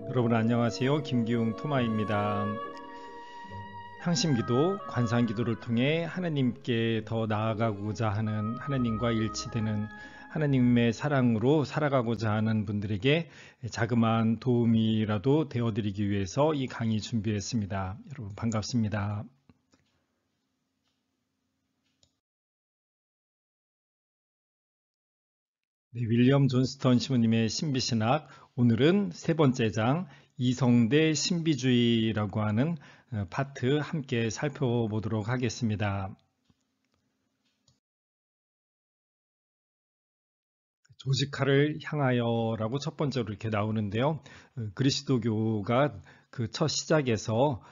여러분 안녕하세요. 김기웅 토마입니다. 향심기도, 관상기도를 통해 하나님께 더 나아가고자 하는 하나님과 일치되는 하나님의 사랑으로 살아가고자 하는 분들에게 자그마한 도움이라도 되어드리기 위해서 이 강의 준비했습니다. 여러분 반갑습니다. 네, 윌리엄 존스턴 시모님의 신비신학, 오늘은 세 번째 장 이성대 신비주의라고 하는 파트 함께 살펴보도록 하겠습니다. 조직화를 향하여라고 첫 번째로 이렇게 나오는데요. 그리스도교가 그 첫 시작에서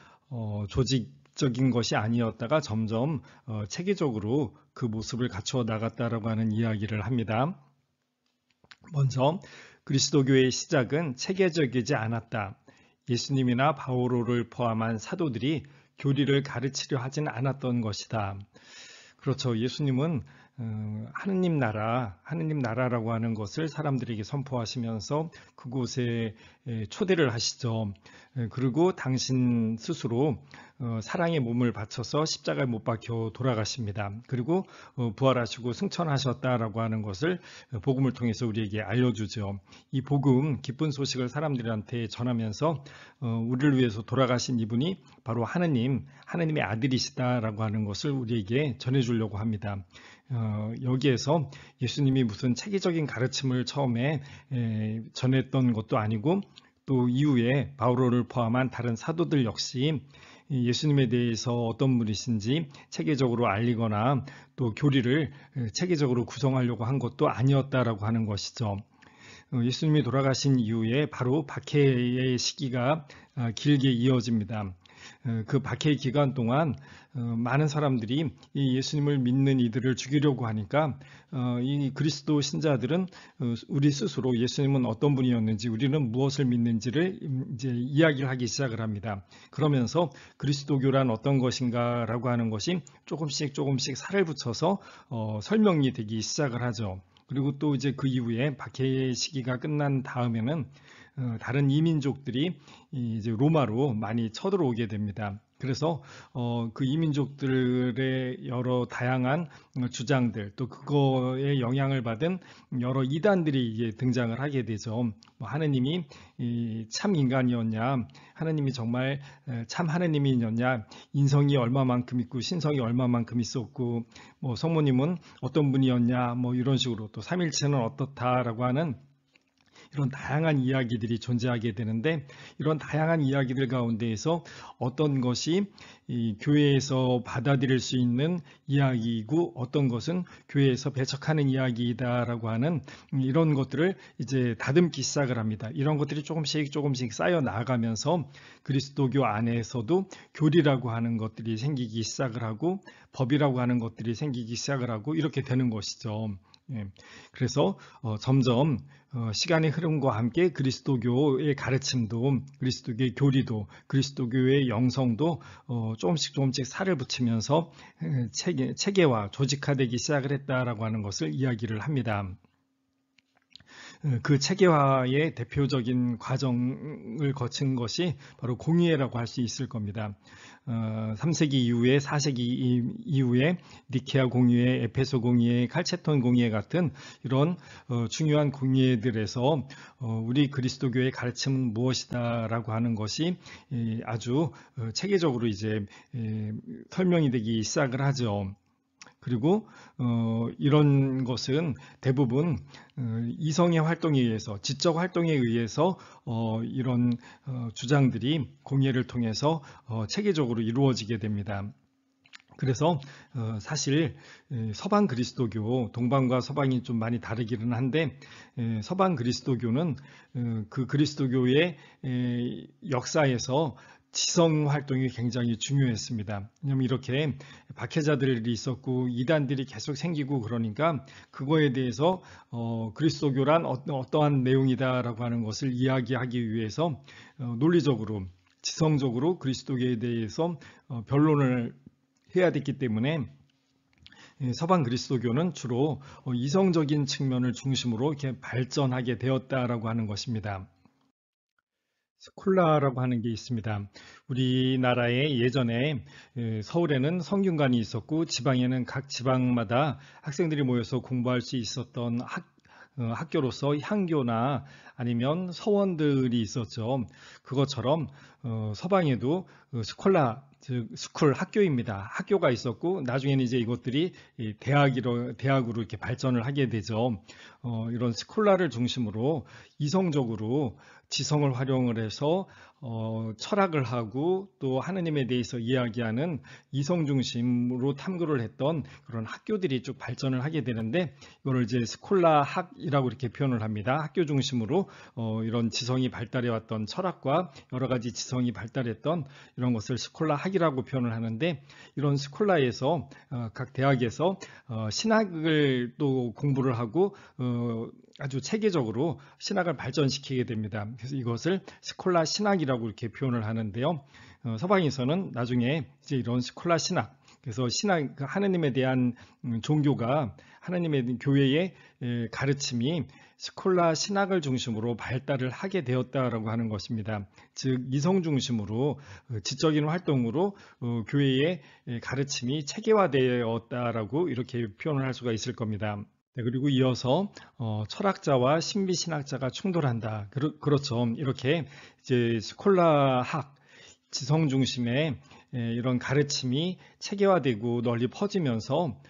조직적인 것이 아니었다가 점점 체계적으로 그 모습을 갖추어 나갔다라고 하는 이야기를 합니다. 먼저 그리스도교의 시작은 체계적이지 않았다. 예수님이나 바오로를 포함한 사도들이 교리를 가르치려 하진 않았던 것이다. 그렇죠. 예수님은 하느님 나라라고 하는 것을 사람들에게 선포하시면서 그곳에 초대를 하시죠. 그리고 당신 스스로 사랑의 몸을 바쳐서 십자가에 못 박혀 돌아가십니다. 그리고 부활하시고 승천하셨다라고 하는 것을 복음을 통해서 우리에게 알려주죠. 이 복음, 기쁜 소식을 사람들한테 전하면서 우리를 위해서 돌아가신 이분이 바로 하느님의 아들이시다라고 하는 것을 우리에게 전해주려고 합니다. 여기에서 예수님이 무슨 체계적인 가르침을 처음에 전했던 것도 아니고 또 이후에 바오로를 포함한 다른 사도들 역시 예수님에 대해서 어떤 분이신지 체계적으로 알리거나 또 교리를 체계적으로 구성하려고 한 것도 아니었다라고 하는 것이죠. 예수님이 돌아가신 이후에 바로 박해의 시기가 길게 이어집니다. 그 박해의 기간 동안 많은 사람들이 이 예수님을 믿는 이들을 죽이려고 하니까 이 그리스도 신자들은 우리 스스로 예수님은 어떤 분이었는지, 우리는 무엇을 믿는지를 이제 이야기를 하기 시작을 합니다. 그러면서 그리스도교란 어떤 것인가라고 하는 것이 조금씩 살을 붙여서 설명이 되기 시작을 하죠. 그리고 또 이제 그 이후에 박해의 시기가 끝난 다음에는 다른 이민족들이 이제 로마로 많이 쳐들어오게 됩니다. 그래서 그 이민족들의 여러 다양한 주장들, 또 그거에 영향을 받은 여러 이단들이 이제 등장을 하게 되죠. 하느님이 참 인간이었냐, 하느님이 정말 참 하느님이었냐, 인성이 얼마만큼 있고 신성이 얼마만큼 있었고, 성모님은 어떤 분이었냐, 이런 식으로 또 삼일체는 어떻다라고 하는 이런 다양한 이야기들이 존재하게 되는데, 이런 다양한 이야기들 가운데에서 어떤 것이 이 교회에서 받아들일 수 있는 이야기이고 어떤 것은 교회에서 배척하는 이야기이다라고 하는 이런 것들을 이제 다듬기 시작을 합니다. 이런 것들이 조금씩 쌓여 나가면서 그리스도교 안에서도 교리라고 하는 것들이 생기기 시작을 하고 법이라고 하는 것들이 생기기 시작을 하고 이렇게 되는 것이죠. 그래서 점점 시간의 흐름과 함께 그리스도교의 가르침도, 그리스도교의 교리도, 그리스도교의 영성도 조금씩 살을 붙이면서 체계화, 조직화되기 시작을 했다라고 하는 것을 이야기를 합니다. 그 체계화의 대표적인 과정을 거친 것이 바로 공의회라고 할 수 있을 겁니다. 3세기 이후에 4세기 이후에 니케아 공의회, 에페소 공의회, 칼체톤 공의회 같은 이런 중요한 공의회들에서 우리 그리스도교의 가르침은 무엇이다라고 하는 것이 아주 체계적으로 이제 설명이 되기 시작을 하죠. 그리고 이런 것은 대부분 이성의 활동에 의해서, 지적 활동에 의해서 이런 주장들이 공예를 통해서 체계적으로 이루어지게 됩니다. 그래서 사실 서방 그리스도교, 동방과 서방이 좀 많이 다르기는 한데 서방 그리스도교는 그 그리스도교의 역사에서 지성 활동이 굉장히 중요했습니다. 왜냐하면 이렇게 박해자들이 있었고 이단들이 계속 생기고 그러니까 그거에 대해서 그리스도교란 어떠한 내용이다라고 하는 것을 이야기하기 위해서 논리적으로, 지성적으로 그리스도교에 대해서 변론을 해야 됐기 때문에 서방 그리스도교는 주로 이성적인 측면을 중심으로 이렇게 발전하게 되었다라고 하는 것입니다. 스콜라라고 하는 게 있습니다. 우리나라에 예전에 서울에는 성균관이 있었고 지방에는 각 지방마다 학생들이 모여서 공부할 수 있었던 학교로서 향교나 아니면 서원들이 있었죠. 그것처럼 서방에도 스콜라, 즉 스쿨 학교입니다. 학교가 있었고 나중에는 이제 이것들이 대학으로 이렇게 발전을 하게 되죠. 이런 스콜라를 중심으로 이성적으로 지성을 활용을 해서 철학을 하고 또 하느님에 대해서 이야기하는 이성 중심으로 탐구를 했던 그런 학교들이 쭉 발전을 하게 되는데, 이거를 이제 스콜라 학이라고 이렇게 표현을 합니다. 학교 중심으로 이런 지성이 발달해 왔던 철학과 여러 가지 지성이 발달했던 이런 것을 스콜라 학이라고 표현을 하는데, 이런 스콜라에서 각 대학에서 신학을 또 공부를 하고 아주 체계적으로 신학을 발전시키게 됩니다. 그래서 이것을 스콜라 신학이라고 이렇게 표현을 하는데요. 서방에서는 나중에 이제 이런 스콜라 신학, 그래서 하느님에 대한 종교가, 하느님의 교회의 가르침이 스콜라 신학을 중심으로 발달을 하게 되었다라고 하는 것입니다. 즉 이성 중심으로 지적인 활동으로 교회의 가르침이 체계화되었다라고 이렇게 표현을 할 수가 있을 겁니다. 네, 그리고 이어서 철학자와 신비신학자가 충돌한다. 그렇죠. 이렇게 이제 스콜라학, 지성 중심의 이런 가르침이 체계화되고 널리 퍼지면서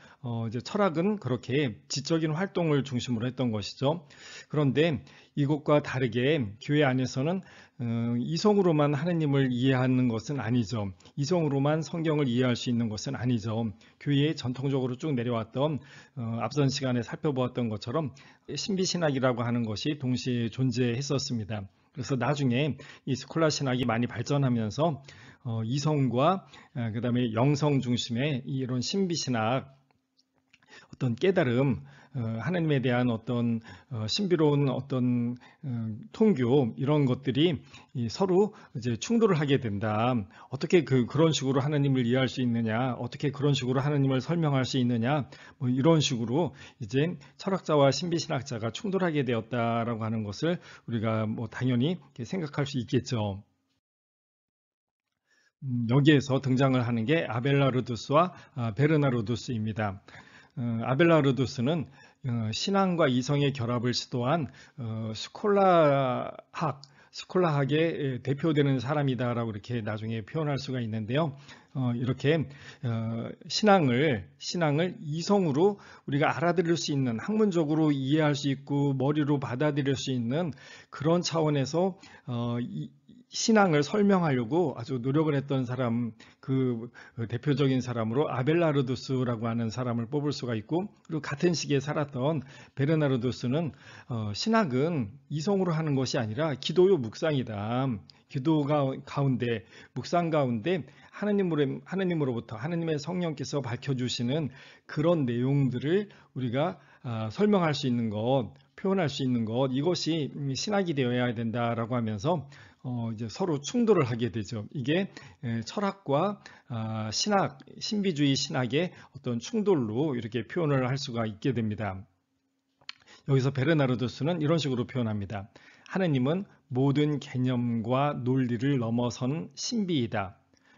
이제 철학은 그렇게 지적인 활동을 중심으로 했던 것이죠. 그런데 이것과 다르게 교회 안에서는 이성으로만 하느님을 이해하는 것은 아니죠. 이성으로만 성경을 이해할 수 있는 것은 아니죠. 교회에 전통적으로 쭉 내려왔던 앞선 시간에 살펴보았던 것처럼 신비신학이라고 하는 것이 동시에 존재했었습니다. 그래서 나중에 이 스콜라 신학이 많이 발전하면서 이성과 그다음에 영성 중심의 이런 신비신학, 어떤 깨달음, 하나님에 대한 어떤 신비로운 어떤 통교, 이런 것들이 서로 이제 충돌을 하게 된다. 어떻게 그런 식으로 하나님을 이해할 수 있느냐, 어떻게 그런 식으로 하나님을 설명할 수 있느냐, 뭐 이런 식으로 이제 철학자와 신비신학자가 충돌하게 되었다라고 하는 것을 우리가 뭐 당연히 생각할 수 있겠죠. 여기에서 등장을 하는 게 아벨라르두스와 베르나르두스입니다. 아벨라르두스는 신앙과 이성의 결합을 시도한 스콜라학의 대표되는 사람이다라고 이렇게 나중에 표현할 수가 있는데요. 이렇게 신앙을 이성으로 우리가 알아들을 수 있는, 학문적으로 이해할 수 있고 머리로 받아들일 수 있는 그런 차원에서 신앙을 설명하려고 아주 노력을 했던 사람, 그 대표적인 사람으로 아벨라르두스라고 하는 사람을 뽑을 수가 있고, 그리고 같은 시기에 살았던 베르나르두스는 신학은 이성으로 하는 것이 아니라 기도요 묵상이다. 기도가 가운데, 묵상 가운데 하나님으로부터 하나님의 성령께서 밝혀주시는 그런 내용들을 우리가 설명할 수 있는 것, 표현할 수 있는 것, 이것이 신학이 되어야 된다라고 하면서 이제 서로 충돌을 하게 되죠. 이게 철학과 신학, 신비주의 신학의 어떤 충돌로 이렇게 표현을 할 수가 있게 됩니다. 여기서 베르나르두스는 이런 식으로 표현합니다. 하느님은 모든 개념과 논리를 넘어선 신비이다.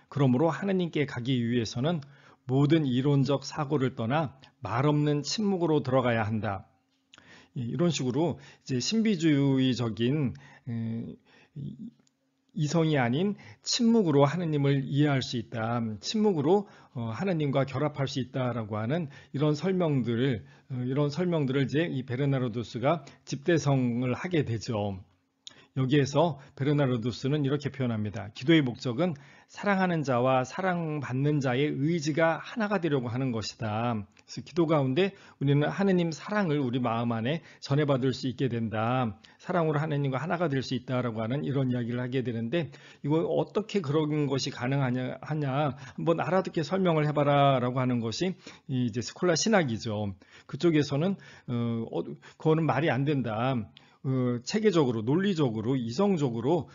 그러므로 하느님께 가기 위해서는 모든 이론적 사고를 떠나 말없는 침묵으로 들어가야 한다. 이런 식으로 이제 신비주의적인 이성이 아닌 침묵으로 하느님을 이해할 수 있다. 침묵으로 하나님과 결합할 수 있다라고 하는 이런 설명들을 이제 이 베르나르두스가 집대성을 하게 되죠. 여기에서 베르나르두스는 이렇게 표현합니다. 기도의 목적은 사랑하는 자와 사랑받는 자의 의지가 하나가 되려고 하는 것이다. 그래서 기도 가운데 우리는 하느님 사랑을 우리 마음 안에 전해받을 수 있게 된다. 사랑으로 하느님과 하나가 될 수 있다라고 하는 이런 이야기를 하게 되는데, 이거 어떻게 그런 것이 가능하냐 한번 알아듣게 설명을 해봐라라고 하는 것이 이제 스콜라 신학이죠. 그쪽에서는 그거는 말이 안 된다. 체계적으로, 논리적으로, 이성적으로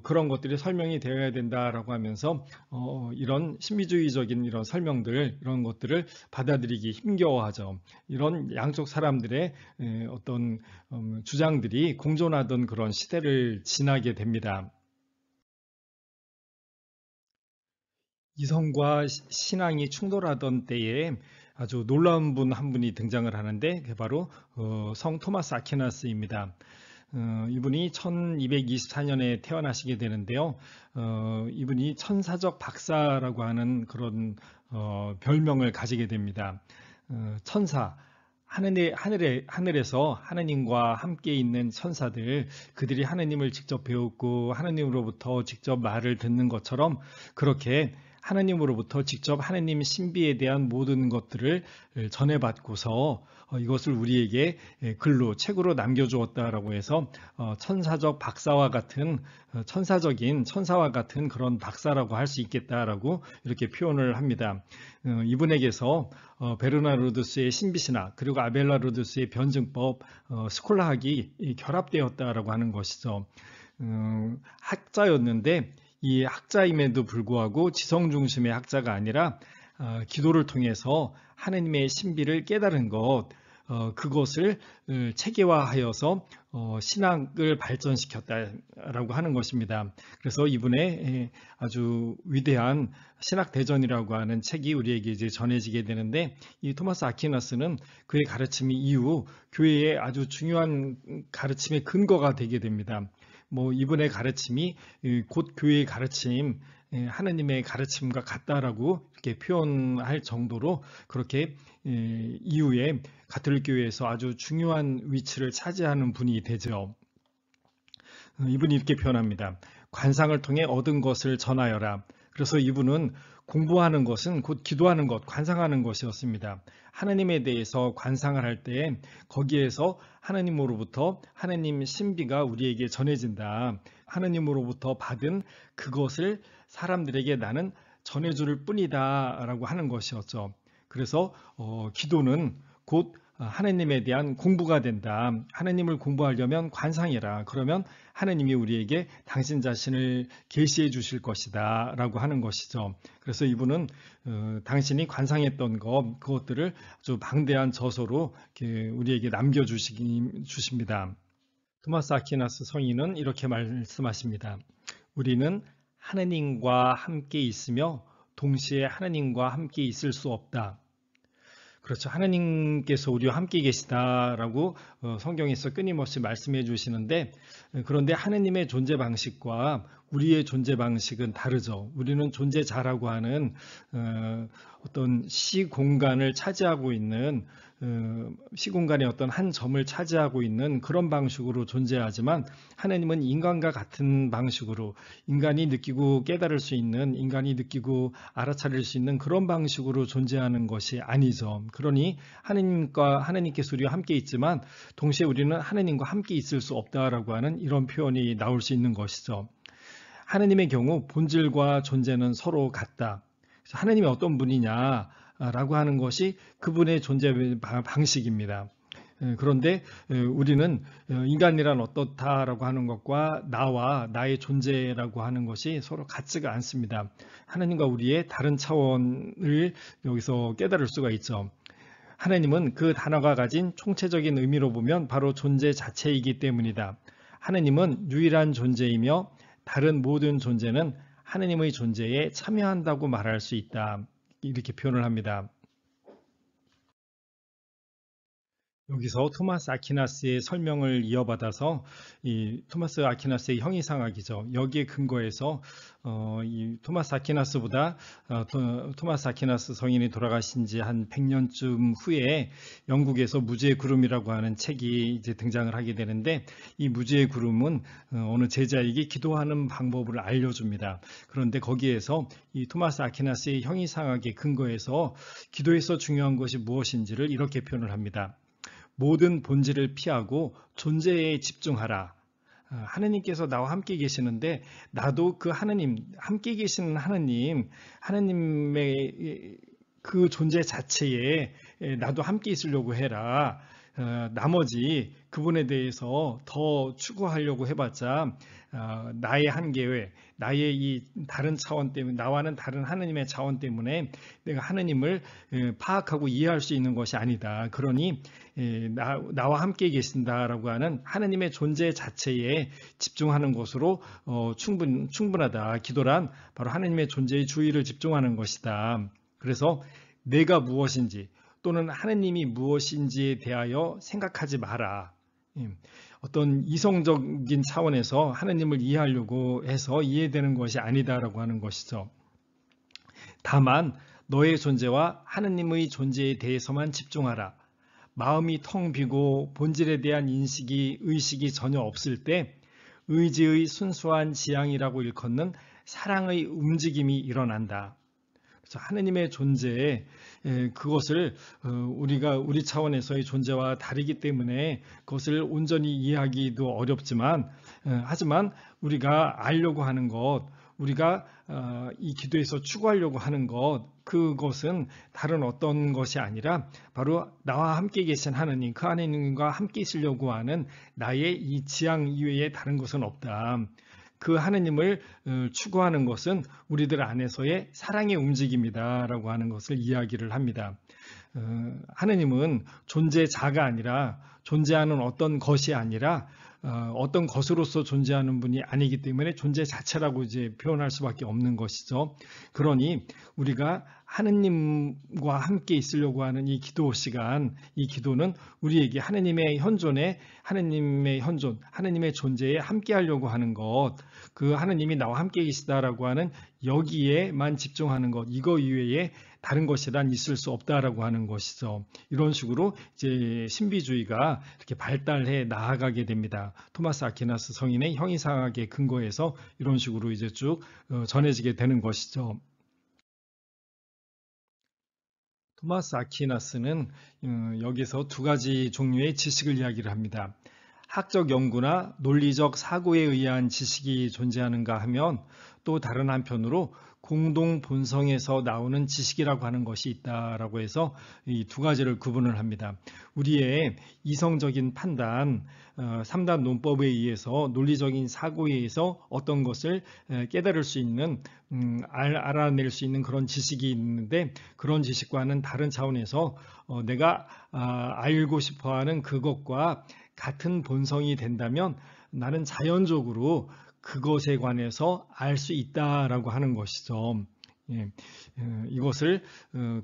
그런 것들이 설명이 되어야 된다라고 하면서 이런 신비주의적인 이런 설명들, 이런 것들을 받아들이기 힘겨워하죠. 이런 양쪽 사람들의 어떤 주장들이 공존하던 그런 시대를 지나게 됩니다. 이성과 신앙이 충돌하던 때에 아주 놀라운 분 한 분이 등장을 하는데 그게 바로 성 토마스 아퀴나스입니다. 이분이 1224년에 태어나시게 되는데요. 이분이 천사적 박사라고 하는 그런 별명을 가지게 됩니다. 천사, 하늘에서 하느님과 함께 있는 천사들, 그들이 하느님을 직접 배웠고 하느님으로부터 직접 말을 듣는 것처럼 그렇게 하느님으로부터 직접 하느님 신비에 대한 모든 것들을 전해받고서 이것을 우리에게 글로 책으로 남겨주었다라고 해서 천사적 박사와 같은 천사적인 천사와 같은 그런 박사라고 할 수 있겠다라고 이렇게 표현을 합니다. 이분에게서 베르나르두스의 신비신학 그리고 아벨라르두스의 변증법 스콜라학이 결합되었다라고 하는 것이죠. 학자였는데 이 학자임에도 불구하고 지성 중심의 학자가 아니라 기도를 통해서 하느님의 신비를 깨달은 것, 그것을 체계화하여서 신학을 발전시켰다라고 하는 것입니다. 그래서 이분의 아주 위대한 신학대전이라고 하는 책이 우리에게 이제 전해지게 되는데, 이 토마스 아퀴나스는 그의 가르침이 이후 교회의 아주 중요한 가르침의 근거가 되게 됩니다. 이분의 가르침이 곧 교회의 가르침, 하느님의 가르침과 같다라고 이렇게 표현할 정도로 그렇게 이후에 가톨릭 교회에서 아주 중요한 위치를 차지하는 분이 되죠. 이분이 이렇게 표현합니다. 관상을 통해 얻은 것을 전하여라. 그래서 이분은 공부하는 것은 곧 기도하는 것, 관상하는 것이었습니다. 하나님에 대해서 관상을 할 때 거기에서 하나님으로부터 하나님 신비가 우리에게 전해진다. 하나님으로부터 받은 그것을 사람들에게 나는 전해줄 뿐이다 라고 하는 것이었죠. 그래서 기도는 곧 하나님에 대한 공부가 된다. 하나님을 공부하려면 관상해라. 그러면 하나님이 우리에게 당신 자신을 계시해 주실 것이다 라고 하는 것이죠. 그래서 이분은 당신이 관상했던 그것들을 아주 방대한 저서로 우리에게 남겨주십니다. 토마스 아퀴나스 성인은 이렇게 말씀하십니다. 우리는 하나님과 함께 있으며 동시에 하나님과 함께 있을 수 없다. 그렇죠. 하나님께서 우리와 함께 계시다라고 성경에서 끊임없이 말씀해 주시는데, 그런데 하나님의 존재 방식과 우리의 존재 방식은 다르죠. 우리는 존재자라고 하는 어떤 시공간을 차지하고 있는 시공간의 어떤 한 점을 차지하고 있는 그런 방식으로 존재하지만, 하나님은 인간과 같은 방식으로 인간이 느끼고 깨달을 수 있는, 인간이 느끼고 알아차릴 수 있는 그런 방식으로 존재하는 것이 아니죠. 그러니 하나님께서 우리와 함께 있지만 동시에 우리는 하나님과 함께 있을 수 없다라고 하는 이런 표현이 나올 수 있는 것이죠. 하나님의 경우 본질과 존재는 서로 같다. 그래서 하나님이 어떤 분이냐라고 하는 것이 그분의 존재 방식입니다. 그런데 우리는 인간이란 어떻다라고 하는 것과 나와 나의 존재라고 하는 것이 서로 같지가 않습니다. 하나님과 우리의 다른 차원을 여기서 깨달을 수가 있죠. 하나님은 그 단어가 가진 총체적인 의미로 보면 바로 존재 자체이기 때문이다. 하나님은 유일한 존재이며 다른 모든 존재는 하나님의 존재에 참여한다고 말할 수 있다. 이렇게 표현을 합니다. 여기서 토마스 아퀴나스의 설명을 이어받아서 이 토마스 아퀴나스의 형이상학이죠. 여기에 근거해서 이 토마스 아퀴나스보다 토마스 아퀴나스 성인이 돌아가신 지 한 100년쯤 후에 영국에서 무지의 구름이라고 하는 책이 이제 등장을 하게 되는데, 이 무지의 구름은 어느 제자에게 기도하는 방법을 알려줍니다. 그런데 거기에서 이 토마스 아퀴나스의 형이상학에 근거해서 기도에서 중요한 것이 무엇인지를 이렇게 표현을 합니다. 모든 본질을 피하고 존재에 집중하라. 하느님께서 나와 함께 계시는데 나도 그 하느님, 함께 계시는 하느님의 그 존재 자체에 나도 함께 있으려고 해라. 나머지 그분에 대해서 더 추구하려고 해봤자 나의 한계 외, 나의 이 다른 차원 때문에, 나와는 다른 하느님의 차원 때문에 내가 하느님을 파악하고 이해할 수 있는 것이 아니다. 그러니 나와 함께 계신다라고 하는 하느님의 존재 자체에 집중하는 것으로 충분하다. 기도란 바로 하느님의 존재의 주의를 집중하는 것이다. 그래서 내가 무엇인지 또는 하느님이 무엇인지에 대하여 생각하지 마라. 어떤 이성적인 차원에서 하느님을 이해하려고 해서 이해되는 것이 아니다라고 하는 것이죠. 다만 너의 존재와 하느님의 존재에 대해서만 집중하라. 마음이 텅 비고 본질에 대한 의식이 전혀 없을 때 의지의 순수한 지향이라고 일컫는 사랑의 움직임이 일어난다. 그래서 하느님의 존재에 그것을 우리 차원에서의 존재와 다르기 때문에 그것을 온전히 이해하기도 어렵지만 하지만 우리가 알려고 하는 것, 우리가 이 기도에서 추구하려고 하는 것, 그것은 다른 어떤 것이 아니라 바로 나와 함께 계신 하느님, 그 하느님과 함께 있으려고 하는 나의 이 지향 이외에 다른 것은 없다. 그 하느님을 추구하는 것은 우리들 안에서의 사랑의 움직임이다라고 하는 것을 이야기를 합니다. 하느님은 존재자가 아니라 존재하는 어떤 것이 아니라 어떤 것으로서 존재하는 분이 아니기 때문에 존재 자체라고 이제 표현할 수밖에 없는 것이죠. 그러니 우리가 하느님과 함께 있으려고 하는 이 기도 시간, 이 기도는 우리에게 하느님의 현존, 하느님의 존재에 함께 하려고 하는 것, 그 하느님이 나와 함께 계시다라고 하는 여기에만 집중하는 것, 이거 이외에 다른 것이란 있을 수 없다라고 하는 것이죠. 이런 식으로 이제 신비주의가 이렇게 발달해 나아가게 됩니다. 토마스 아퀴나스 성인의 형이상학에 근거해서 이런 식으로 이제 쭉 전해지게 되는 것이죠. 토마스 아퀴나스는 여기서 두 가지 종류의 지식을 이야기를 합니다. 학적 연구나 논리적 사고에 의한 지식이 존재하는가 하면 또 다른 한편으로 공동 본성에서 나오는 지식이라고 하는 것이 있다라고 해서 이 두 가지를 구분을 합니다. 우리의 이성적인 판단, 3단 논법에 의해서 논리적인 사고에 의해서 어떤 것을 깨달을 수 있는, 알아낼 수 있는 그런 지식이 있는데 그런 지식과는 다른 차원에서 내가 알고 싶어하는 그것과 같은 본성이 된다면 나는 자연적으로 그것에 관해서 알 수 있다라고 하는 것이죠. 이것을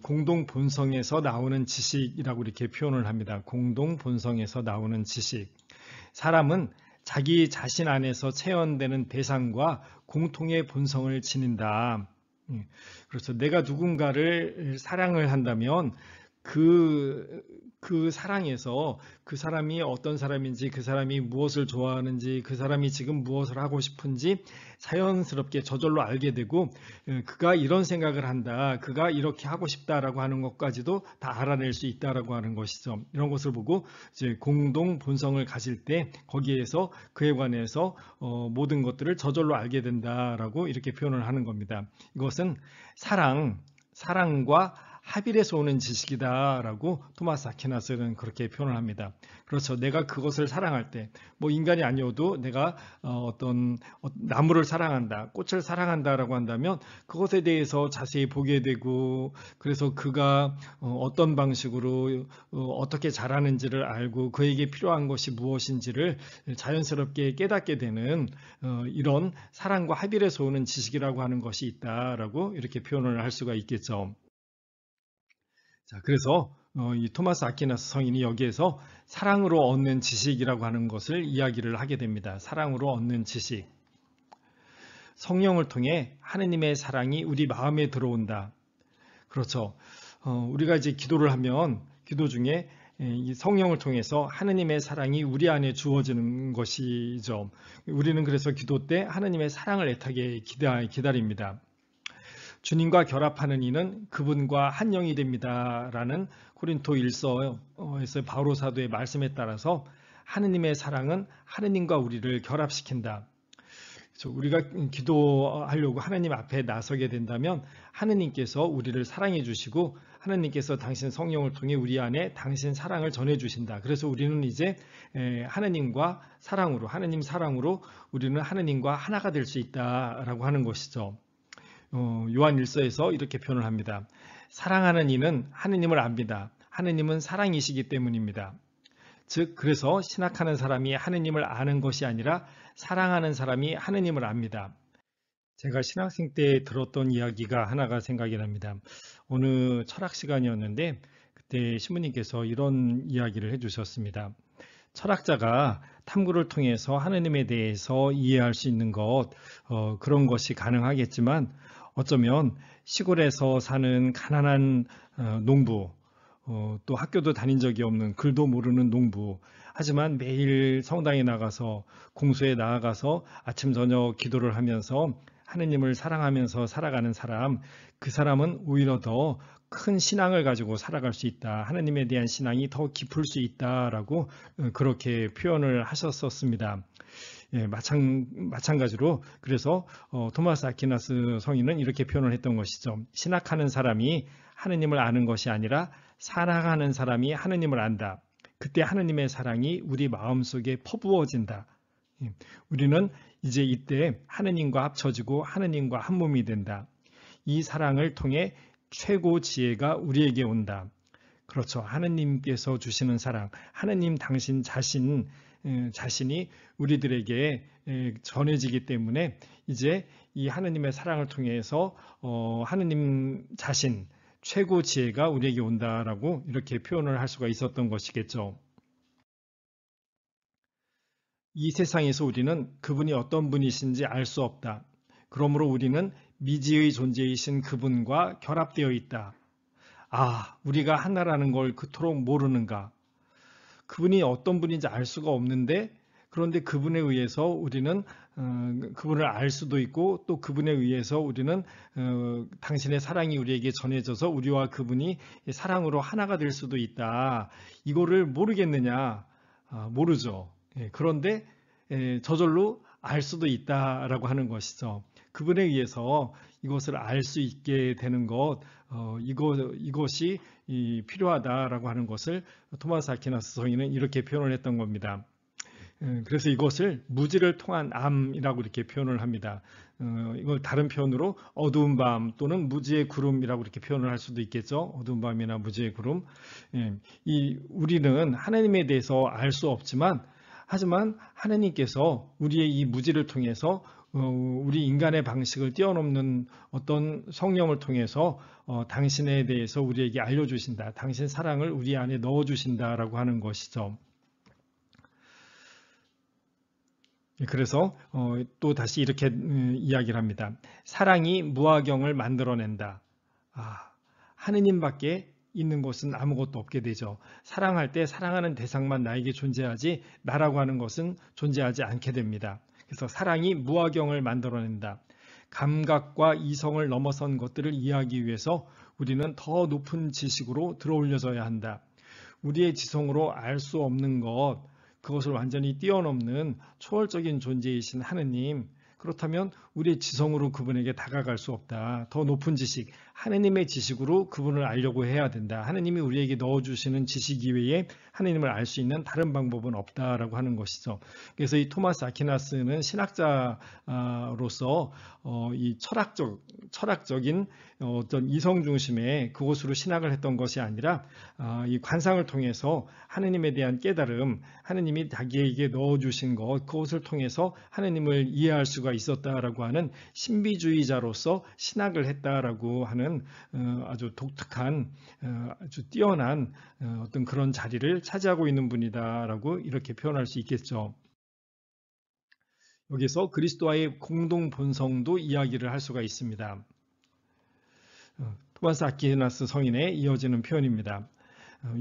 공동 본성에서 나오는 지식이라고 이렇게 표현을 합니다. 공동 본성에서 나오는 지식. 사람은 자기 자신 안에서 체현되는 대상과 공통의 본성을 지닌다. 그렇죠. 내가 누군가를 사랑을 한다면 그 사랑에서 그 사람이 어떤 사람인지, 그 사람이 무엇을 좋아하는지, 그 사람이 지금 무엇을 하고 싶은지 자연스럽게 저절로 알게 되고, 그가 이런 생각을 한다, 그가 이렇게 하고 싶다라고 하는 것까지도 다 알아낼 수 있다라고 하는 것이죠. 이런 것을 보고 이제 공동 본성을 가질 때 거기에서 그에 관해서 모든 것들을 저절로 알게 된다라고 이렇게 표현을 하는 겁니다. 이것은 사랑과 합일에서 오는 지식이다라고 토마스 아퀴나스는 그렇게 표현을 합니다. 그렇죠. 내가 그것을 사랑할 때, 뭐 인간이 아니어도 내가 어떤 나무를 사랑한다, 꽃을 사랑한다라고 한다면 그것에 대해서 자세히 보게 되고, 그래서 그가 어떤 방식으로 어떻게 자라는지를 알고 그에게 필요한 것이 무엇인지를 자연스럽게 깨닫게 되는 이런 사랑과 합일에서 오는 지식이라고 하는 것이 있다라고 이렇게 표현을 할 수가 있겠죠. 자, 그래서 이 토마스 아퀴나스 성인이 여기에서 사랑으로 얻는 지식이라고 하는 것을 이야기를 하게 됩니다. 사랑으로 얻는 지식. 성령을 통해 하느님의 사랑이 우리 마음에 들어온다. 그렇죠. 우리가 이제 기도를 하면 기도 중에 이 성령을 통해서 하느님의 사랑이 우리 안에 주어지는 것이죠. 우리는 그래서 기도 때 하느님의 사랑을 애타게 기다립니다. 주님과 결합하는 이는 그분과 한 영이 됩니다. 라는 고린도 1서에서 바오로 사도의 말씀에 따라서 하느님의 사랑은 하느님과 우리를 결합시킨다. 그렇죠. 우리가 기도하려고 하나님 앞에 나서게 된다면 하느님께서 우리를 사랑해 주시고 하느님께서 당신 성령을 통해 우리 안에 당신 사랑을 전해 주신다. 그래서 우리는 이제 하느님과 사랑으로, 하느님 사랑으로 우리는 하느님과 하나가 될 수 있다라고 하는 것이죠. 요한 1서에서 이렇게 표현을 합니다. 사랑하는 이는 하느님을 압니다. 하느님은 사랑이시기 때문입니다. 즉 그래서 신학하는 사람이 하느님을 아는 것이 아니라 사랑하는 사람이 하느님을 압니다. 제가 신학생 때 들었던 이야기가 하나가 생각이 납니다. 어느 철학 시간이었는데 그때 신부님께서 이런 이야기를 해주셨습니다. 철학자가 탐구를 통해서 하느님에 대해서 이해할 수 있는 그런 것이 가능하겠지만 어쩌면 시골에서 사는 가난한 농부, 또 학교도 다닌 적이 없는 글도 모르는 농부, 하지만 매일 성당에 나가서 공소에 나아가서 아침 저녁 기도를 하면서 하느님을 사랑하면서 살아가는 사람, 그 사람은 오히려 더 큰 신앙을 가지고 살아갈 수 있다. 하느님에 대한 신앙이 더 깊을 수 있다라고 그렇게 표현을 하셨었습니다. 예, 마찬가지로 그래서 토마스 아퀴나스 성인은 이렇게 표현을 했던 것이죠. 신학하는 사람이 하느님을 아는 것이 아니라 사랑하는 사람이 하느님을 안다. 그때 하느님의 사랑이 우리 마음속에 퍼부어진다. 우리는 이제 이때 하느님과 합쳐지고 하느님과 한 몸이 된다. 이 사랑을 통해 최고 지혜가 우리에게 온다. 그렇죠. 하느님께서 주시는 사랑, 하느님 당신 자신이 우리들에게 전해지기 때문에 이제 이 하느님의 사랑을 통해서 하느님 자신, 최고 지혜가 우리에게 온다라고 이렇게 표현을 할 수가 있었던 것이겠죠. 이 세상에서 우리는 그분이 어떤 분이신지 알 수 없다. 그러므로 우리는 미지의 존재이신 그분과 결합되어 있다. 우리가 하나라는 걸 그토록 모르는가? 그분이 어떤 분인지 알 수가 없는데 그런데 그분에 의해서 우리는 그분을 알 수도 있고 또 그분에 의해서 우리는 당신의 사랑이 우리에게 전해져서 우리와 그분이 사랑으로 하나가 될 수도 있다. 이거를 모르겠느냐? 모르죠. 그런데 저절로 알 수도 있다라고 하는 것이죠. 그분에 의해서 이것을 알 수 있게 되는 이것이 필요하다라고 하는 것을 토마스 아퀴나스 성인은 이렇게 표현을 했던 겁니다. 그래서 이것을 무지를 통한 암이라고 이렇게 표현을 합니다. 이걸 다른 표현으로 어두운 밤 또는 무지의 구름이라고 이렇게 표현을 할 수도 있겠죠. 어두운 밤이나 무지의 구름. 우리는 하나님에 대해서 알 수 없지만 하지만 하나님께서 우리의 이 무지를 통해서 우리 인간의 방식을 뛰어넘는 어떤 성령을 통해서 당신에 대해서 우리에게 알려주신다. 당신 사랑을 우리 안에 넣어주신다라고 하는 것이죠. 그래서 또 다시 이렇게 이야기를 합니다. 사랑이 무화경을 만들어낸다. 하느님밖에 있는 것은 아무것도 없게 되죠. 사랑할 때 사랑하는 대상만 나에게 존재하지 나라고 하는 것은 존재하지 않게 됩니다. 그래서 사랑이 무화경을 만들어낸다. 감각과 이성을 넘어선 것들을 이해하기 위해서 우리는 더 높은 지식으로 들어올려져야 한다. 우리의 지성으로 알 수 없는 그것을 완전히 뛰어넘는 초월적인 존재이신 하느님, 그렇다면 우리의 지성으로 그분에게 다가갈 수 없다. 더 높은 지식, 하느님의 지식으로 그분을 알려고 해야 된다. 하느님이 우리에게 넣어주시는 지식 이외에 하느님을 알 수 있는 다른 방법은 없다라고 하는 것이죠. 그래서 이 토마스 아퀴나스는 신학자로서 이 철학적인 어떤 이성 중심의 그것으로 신학을 했던 것이 아니라 이 관상을 통해서 하느님에 대한 깨달음, 하느님이 자기에게 넣어주신 그것을 통해서 하느님을 이해할 수가 있었다라고 하는 신비주의자로서 신학을 했다라고 하는 아주 독특한, 아주 뛰어난 어떤 그런 자리를 차지하고 있는 분이다라고 이렇게 표현할 수 있겠죠. 여기서 그리스도와의 공동 본성도 이야기를 할 수가 있습니다. 토마스 아퀴나스 성인의 이어지는 표현입니다.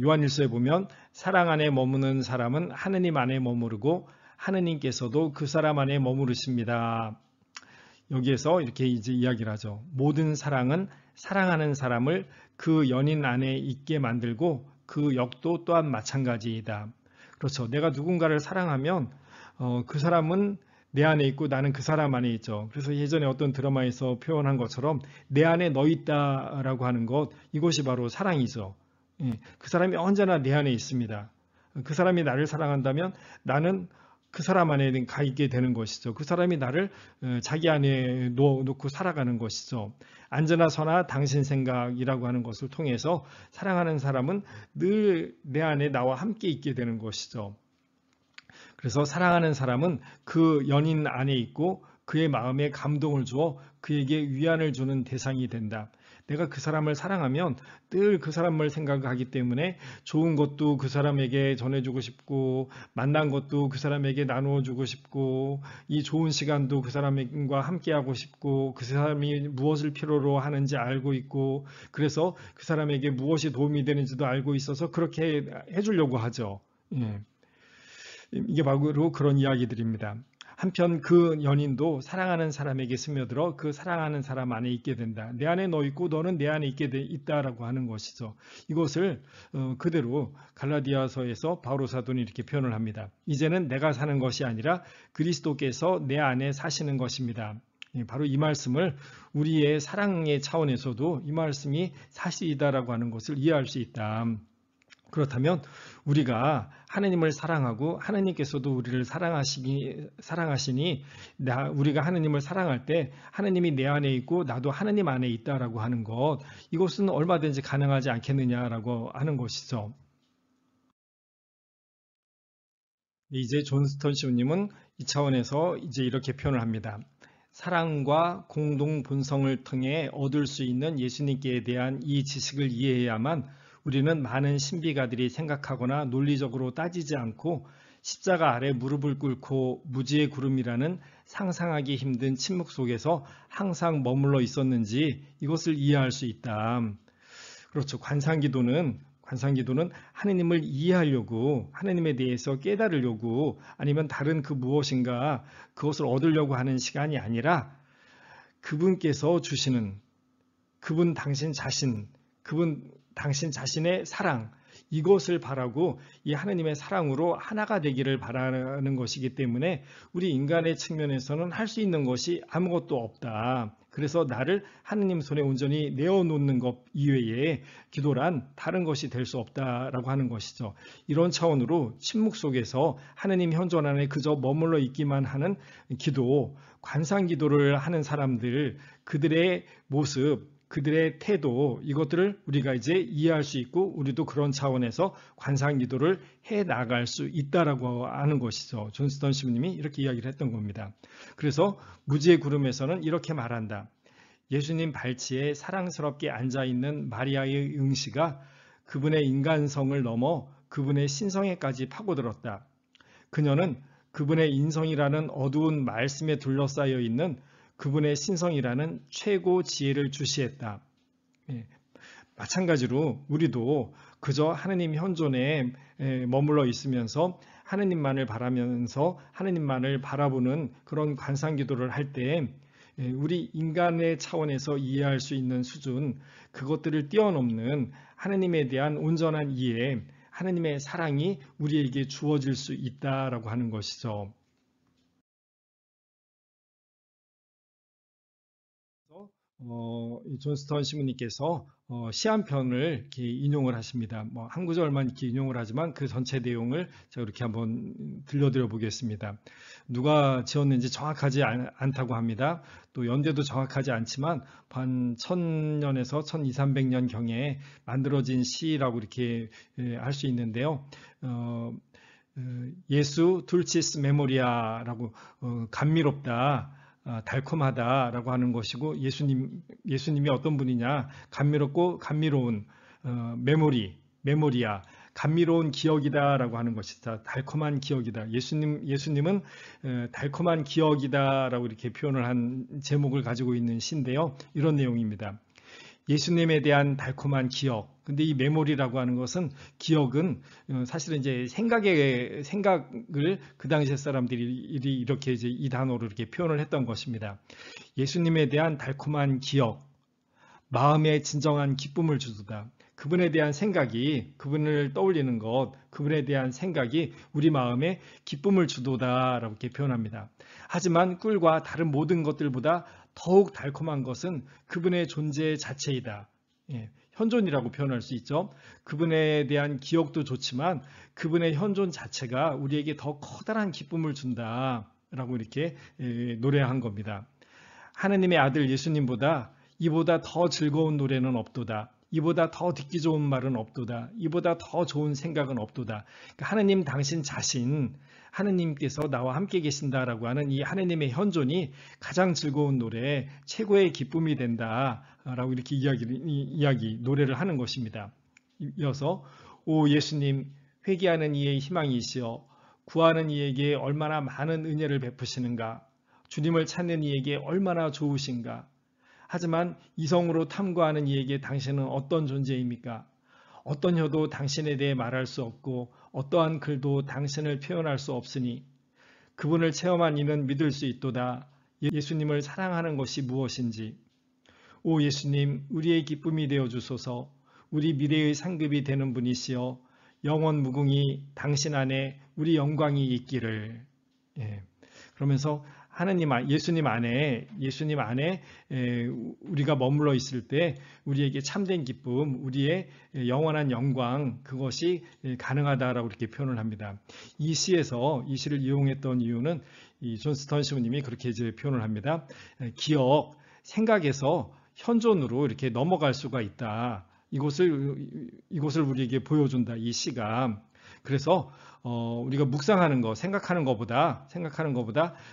요한일서에 보면 사랑 안에 머무는 사람은 하느님 안에 머무르고 하느님께서도 그 사람 안에 머무르십니다. 여기에서 이렇게 이제 이야기를 하죠. 모든 사랑은 사랑하는 사람을 그 연인 안에 있게 만들고 그 역도 또한 마찬가지이다. 그렇죠. 내가 누군가를 사랑하면 그 사람은 내 안에 있고 나는 그 사람 안에 있죠. 그래서 예전에 어떤 드라마에서 표현한 것처럼 내 안에 너 있다라고 하는 것, 이것이 바로 사랑이죠. 예, 그 사람이 언제나 내 안에 있습니다. 그 사람이 나를 사랑한다면 나는 그 사람 안에 가 있게 되는 것이죠. 그 사람이 나를 자기 안에 놓고 살아가는 것이죠. 안전하 선하 당신 생각이라고 하는 것을 통해서 사랑하는 사람은 늘 내 안에 나와 함께 있게 되는 것이죠. 그래서 사랑하는 사람은 그 연인 안에 있고 그의 마음에 감동을 주어 그에게 위안을 주는 대상이 된다. 내가 그 사람을 사랑하면 늘 그 사람을 생각하기 때문에 좋은 것도 그 사람에게 전해주고 싶고 만난 것도 그 사람에게 나누어주고 싶고 이 좋은 시간도 그 사람과 함께하고 싶고 그 사람이 무엇을 필요로 하는지 알고 있고 그래서 그 사람에게 무엇이 도움이 되는지도 알고 있어서 그렇게 해주려고 하죠. 예. 이게 바로 그런 이야기들입니다. 한편 그 연인도 사랑하는 사람에게 스며들어 그 사랑하는 사람 안에 있게 된다. 내 안에 너 있고 너는 내 안에 있다라고 하는 것이죠. 이것을 그대로 갈라디아서에서 바울오 사도는 이렇게 표현을 합니다. 이제는 내가 사는 것이 아니라 그리스도께서 내 안에 사시는 것입니다. 바로 이 말씀을 우리의 사랑의 차원에서도 이 말씀이 사실이다라고 하는 것을 이해할 수 있다. 그렇다면 우리가 하느님을 사랑하고 하느님께서도 우리를 사랑하시니 우리가 하느님을 사랑할 때 하느님이 내 안에 있고 나도 하느님 안에 있다라고 하는 것, 이것은 얼마든지 가능하지 않겠느냐라고 하는 것이죠. 이제 존 스턴 시우님은 이 차원에서 이제 이렇게 표현을 합니다. 사랑과 공동 본성을 통해 얻을 수 있는 예수님께 대한 이 지식을 이해해야만 우리는 많은 신비가들이 생각하거나 논리적으로 따지지 않고 십자가 아래 무릎을 꿇고 무지의 구름이라는 상상하기 힘든 침묵 속에서 항상 머물러 있었는지 이것을 이해할 수 있다. 그렇죠. 관상기도는 하느님을 이해하려고, 하느님에 대해서 깨달으려고, 아니면 다른 그 무엇인가 그것을 얻으려고 하는 시간이 아니라 그분께서 주시는 그분 당신 자신의 사랑, 이것을 바라고 이 하느님의 사랑으로 하나가 되기를 바라는 것이기 때문에 우리 인간의 측면에서는 할 수 있는 것이 아무것도 없다. 그래서 나를 하느님 손에 온전히 내어놓는 것 이외에 기도란 다른 것이 될 수 없다라고 하는 것이죠. 이런 차원으로 침묵 속에서 하느님 현존 안에 그저 머물러 있기만 하는 기도, 관상 기도를 하는 사람들, 그들의 모습, 그들의 태도, 이것들을 우리가 이제 이해할 수 있고 우리도 그런 차원에서 관상 기도를 해 나갈 수 있다라고 하는 것이죠. 존 스턴 시우님이 이렇게 이야기를 했던 겁니다. 그래서 무지의 구름에서는 이렇게 말한다. 예수님 발치에 사랑스럽게 앉아있는 마리아의 응시가 그분의 인간성을 넘어 그분의 신성에까지 파고들었다. 그녀는 그분의 인성이라는 어두운 말씀에 둘러싸여 있는 그분의 신성이라는 최고 지혜를 주시했다. 마찬가지로 우리도 그저 하느님 현존에 머물러 있으면서 하느님만을 바라면서 하느님만을 바라보는 그런 관상기도를 할 때 우리 인간의 차원에서 이해할 수 있는 수준, 그것들을 뛰어넘는 하느님에 대한 온전한 이해, 하느님의 사랑이 우리에게 주어질 수 있다라고 하는 것이죠. 존 스턴 시무님께서 시 한 편을 이렇게 인용을 하십니다. 한 구절만 이렇게 인용을 하지만 그 전체 내용을 제가 이렇게 한번 들려드려 보겠습니다. 누가 지었는지 정확하지 않다고 합니다. 또 연대도 정확하지 않지만 한 1000년에서 1200~1300년 경에 만들어진 시라고 이렇게 할 수 있는데요. 예수 둘치스 메모리아라고 감미롭다. 달콤하다라고 하는 것이고 예수님이 어떤 분이냐, 감미롭고 감미로운 메모리아, 감미로운 기억이다라고 하는 것이다. 달콤한 기억이다. 예수님은 달콤한 기억이다라고 이렇게 표현을 한 제목을 가지고 있는 시인데요. 이런 내용입니다. 예수님에 대한 달콤한 기억. 근데 이 메모리라고 하는 것은, 기억은 사실은 이제 생각을 그 당시의 사람들이 이렇게 이제 이 단어로 이렇게 표현을 했던 것입니다. 예수님에 대한 달콤한 기억, 마음에 진정한 기쁨을 주도다. 그분에 대한 생각이, 그분을 떠올리는 것, 그분에 대한 생각이 우리 마음에 기쁨을 주도다라고 이렇게 표현합니다. 하지만 꿀과 다른 모든 것들보다 더욱 달콤한 것은 그분의 존재 자체이다. 예, 현존이라고 표현할 수 있죠. 그분에 대한 기억도 좋지만 그분의 현존 자체가 우리에게 더 커다란 기쁨을 준다라고 이렇게 노래한 겁니다. 하느님의 아들 예수님보다 이보다 더 즐거운 노래는 없도다. 이보다 더 듣기 좋은 말은 없도다. 이보다 더 좋은 생각은 없도다. 그러니까 하느님 당신 자신, 하느님께서 나와 함께 계신다라고 하는 이 하느님의 현존이 가장 즐거운 노래, 최고의 기쁨이 된다라고 이렇게 노래를 하는 것입니다. 이어서 오 예수님, 회개하는 이의 희망이시여, 구하는 이에게 얼마나 많은 은혜를 베푸시는가. 주님을 찾는 이에게 얼마나 좋으신가. 하지만 이성으로 탐구하는 이에게 당신은 어떤 존재입니까? 어떤 혀도 당신에 대해 말할 수 없고 어떠한 글도 당신을 표현할 수 없으니 그분을 체험한 이는 믿을 수 있도다. 예수님을 사랑하는 것이 무엇인지. 오 예수님, 우리의 기쁨이 되어 주소서. 우리 미래의 상급이 되는 분이시여 영원 무궁히 당신 안에 우리 영광이 있기를. 예. 그러면서 예수님 안에 우리가 머물러 있을 때 우리에게 참된 기쁨, 우리의 영원한 영광, 그것이 가능하다라고 이렇게 표현을 합니다. 이 시를 이용했던 이유는 이 존 스턴 시모님이 그렇게 이제 표현을 합니다. 기억, 생각에서 현존으로 이렇게 넘어갈 수가 있다. 이것을 우리에게 보여준다. 이 시가. 그래서 우리가 묵상하는 것, 생각하는 것보다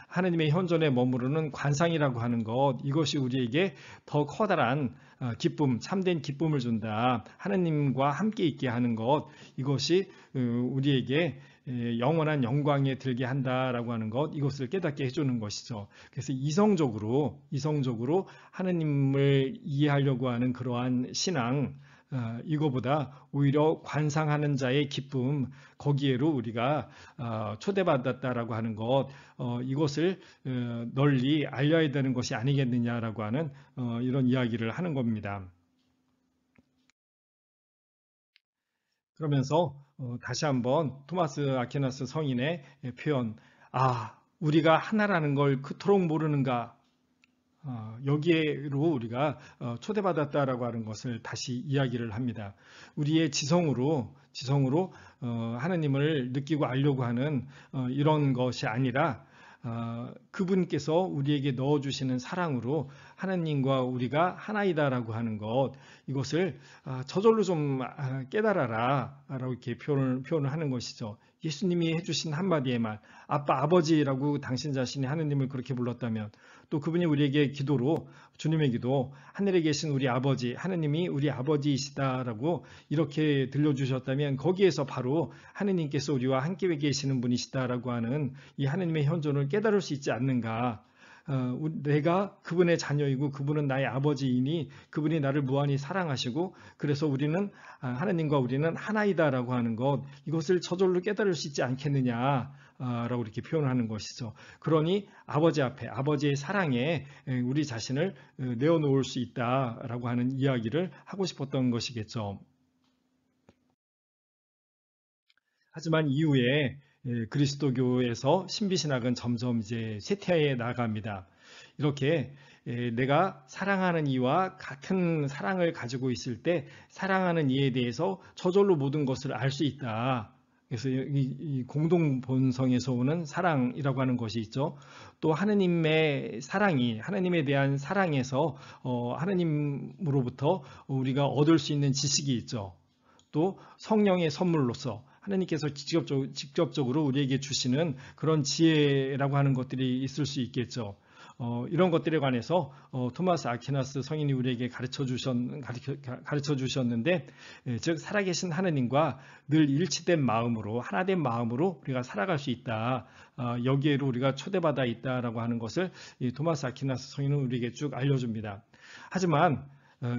하느님의 현존에 머무르는 관상이라고 하는 것, 이것이 우리에게 더 커다란 기쁨, 참된 기쁨을 준다. 하느님과 함께 있게 하는 것, 이것이 우리에게 영원한 영광에 들게 한다라고 하는 것, 이것을 깨닫게 해주는 것이죠. 그래서 이성적으로 하느님을 이해하려고 하는 그러한 신앙, 이거보다 오히려 관상하는 자의 기쁨, 거기에로 우리가 초대받았다라고 하는 것, 이것을 널리 알려야 되는 것이 아니겠느냐라고 하는 이런 이야기를 하는 겁니다. 그러면서 다시 한번 토마스 아퀴나스 성인의 표현, 우리가 하나라는 걸 그토록 모르는가, 여기에로 우리가 초대받았다라고 하는 것을 다시 이야기를 합니다. 우리의 지성으로 하나님을 느끼고 알려고 하는 이런 것이 아니라 그분께서 우리에게 넣어주시는 사랑으로 하나님과 우리가 하나이다라고 하는 것, 이것을 저절로 좀 깨달아라 라고 이렇게 표현을 하는 것이죠. 예수님이 해주신 한마디의 말, 아버지라고 당신 자신이 하느님을 그렇게 불렀다면, 또 그분이 우리에게 기도로 주님의 기도, 하늘에 계신 우리 아버지, 하느님이 우리 아버지이시다라고 이렇게 들려주셨다면 거기에서 바로 하느님께서 우리와 함께 계시는 분이시다라고 하는 이 하느님의 현존을 깨달을 수 있지 않는가. 내가 그분의 자녀이고 그분은 나의 아버지이니 그분이 나를 무한히 사랑하시고 그래서 하나님과 우리는 하나이다라고 하는 것, 이것을 저절로 깨달을 수 있지 않겠느냐라고 이렇게 표현을 하는 것이죠. 그러니 아버지 앞에 아버지의 사랑에 우리 자신을 내어놓을 수 있다라고 하는 이야기를 하고 싶었던 것이겠죠. 하지만 이후에 그리스도교에서 신비신학은 점점 이제 쇠퇴해 나갑니다. 이렇게 내가 사랑하는 이와 같은 사랑을 가지고 있을 때 사랑하는 이에 대해서 저절로 모든 것을 알 수 있다. 그래서 이 공동 본성에서 오는 사랑이라고 하는 것이 있죠. 또 하느님의 사랑이, 하느님에 대한 사랑에서 하느님으로부터 우리가 얻을 수 있는 지식이 있죠. 또 성령의 선물로서 하나님께서 직접적으로 우리에게 주시는 그런 지혜라고 하는 것들이 있을 수 있겠죠. 이런 것들에 관해서 토마스 아퀴나스 성인이 우리에게 가르쳐 주셨는데, 즉 살아계신 하느님과 늘 일치된 마음으로, 하나된 마음으로 우리가 살아갈 수 있다. 여기에로 우리가 초대받아 있다라고 하는 것을 이 토마스 아퀴나스 성인은 우리에게 쭉 알려줍니다. 하지만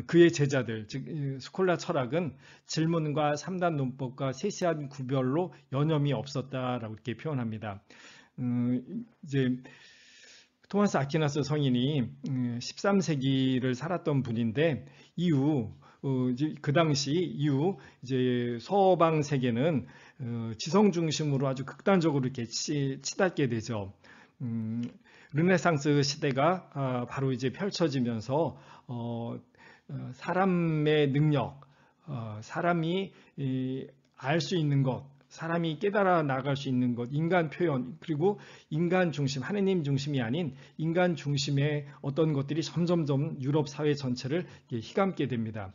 그의 제자들, 즉 스콜라 철학은 질문과 3단 논법과 세세한 구별로 여념이 없었다라고 이렇게 표현합니다. 이제 토마스 아퀴나스 성인이 13세기를 살았던 분인데 이후 이제 그 당시 이후 이제 서방 세계는 지성 중심으로 아주 극단적으로 이렇게 치닫게 되죠. 르네상스 시대가 바로 이제 펼쳐지면서 사람의 능력, 사람이 알 수 있는 것, 사람이 깨달아 나갈 수 있는 것, 인간 표현, 그리고 인간 중심, 하느님 중심이 아닌 인간 중심의 어떤 것들이 점점점 유럽 사회 전체를 휘감게 됩니다.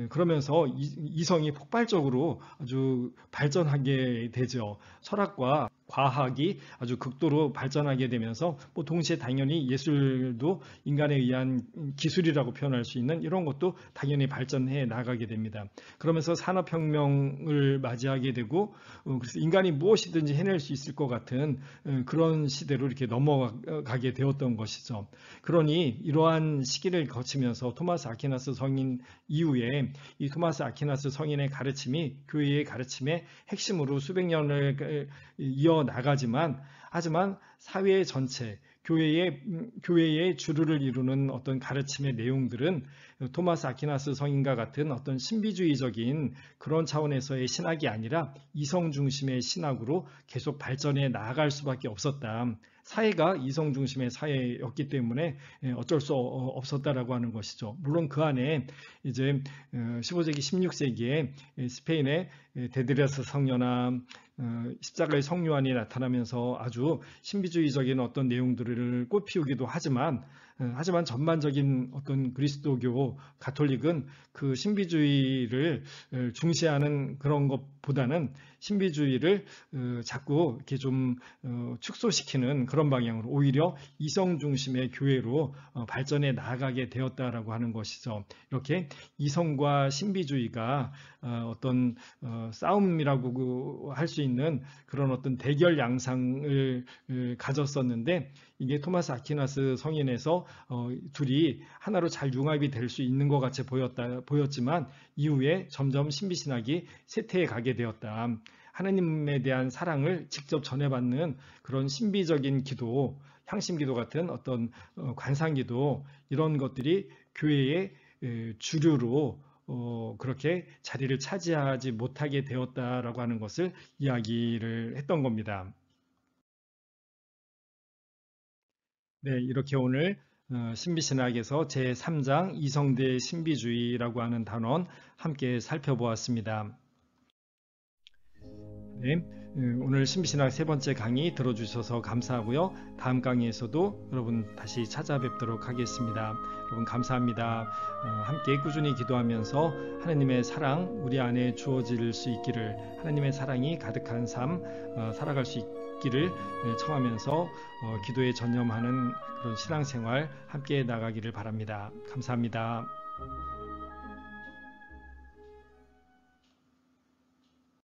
그러면서 이성이 폭발적으로 아주 발전하게 되죠. 철학과 과학이 아주 극도로 발전하게 되면서 동시에 당연히 예술도 인간에 의한 기술이라고 표현할 수 있는 이런 것도 당연히 발전해 나가게 됩니다. 그러면서 산업혁명을 맞이하게 되고 그래서 인간이 무엇이든지 해낼 수 있을 것 같은 그런 시대로 이렇게 넘어가게 되었던 것이죠. 그러니 이러한 시기를 거치면서 토마스 아퀴나스 성인 이후에 이 토마스 아퀴나스 성인의 가르침이 교회의 가르침의 핵심으로 수백 년을 이어나가지만 하지만 사회 전체 교회의 주류를 이루는 어떤 가르침의 내용들은 토마스 아퀴나스 성인과 같은 어떤 신비주의적인 그런 차원에서의 신학이 아니라 이성 중심의 신학으로 계속 발전해 나아갈 수밖에 없었다. 사회가 이성 중심의 사회였기 때문에 어쩔 수 없었다라고 하는 것이죠. 물론 그 안에 이제 15세기, 16세기에 스페인의 데드레스 성녀나 십자가의 성요한이 나타나면서 아주 신비주의적인 어떤 내용들을 꽃피우기도 하지만 전반적인 어떤 그리스도교 가톨릭은 그 신비주의를 중시하는 그런 것보다는 신비주의를 자꾸 이렇게 좀 축소시키는 그런 방향으로 오히려 이성 중심의 교회로 발전해 나아가게 되었다라고 하는 것이죠. 이렇게 이성과 신비주의가 어떤 싸움이라고 할 수 있는 그런 어떤 대결 양상을 가졌었는데 이게 토마스 아퀴나스 성인에서 둘이 하나로 잘 융합이 될 수 있는 것 같이 보였지만 이후에 점점 신비신학이 쇠퇴해 가게 되었다. 하나님에 대한 사랑을 직접 전해받는 그런 신비적인 기도, 향심기도 같은 어떤 관상기도 이런 것들이 교회의 주류로 그렇게 자리를 차지하지 못하게 되었다라고 하는 것을 이야기를 했던 겁니다. 네, 이렇게 오늘 신비신학에서 제3장 이성대 신비주의라고 하는 단원 함께 살펴보았습니다. 네, 오늘 신비신학 세 번째 강의 들어주셔서 감사하고요. 다음 강의에서도 여러분 다시 찾아뵙도록 하겠습니다. 여러분 감사합니다. 함께 꾸준히 기도하면서 하나님의 사랑 우리 안에 주어질 수 있기를 하나님의 사랑이 가득한 삶 살아갈 수 있기를 청하면서 기도에 전념하는 그런 신앙생활 함께 나가기를 바랍니다. 감사합니다.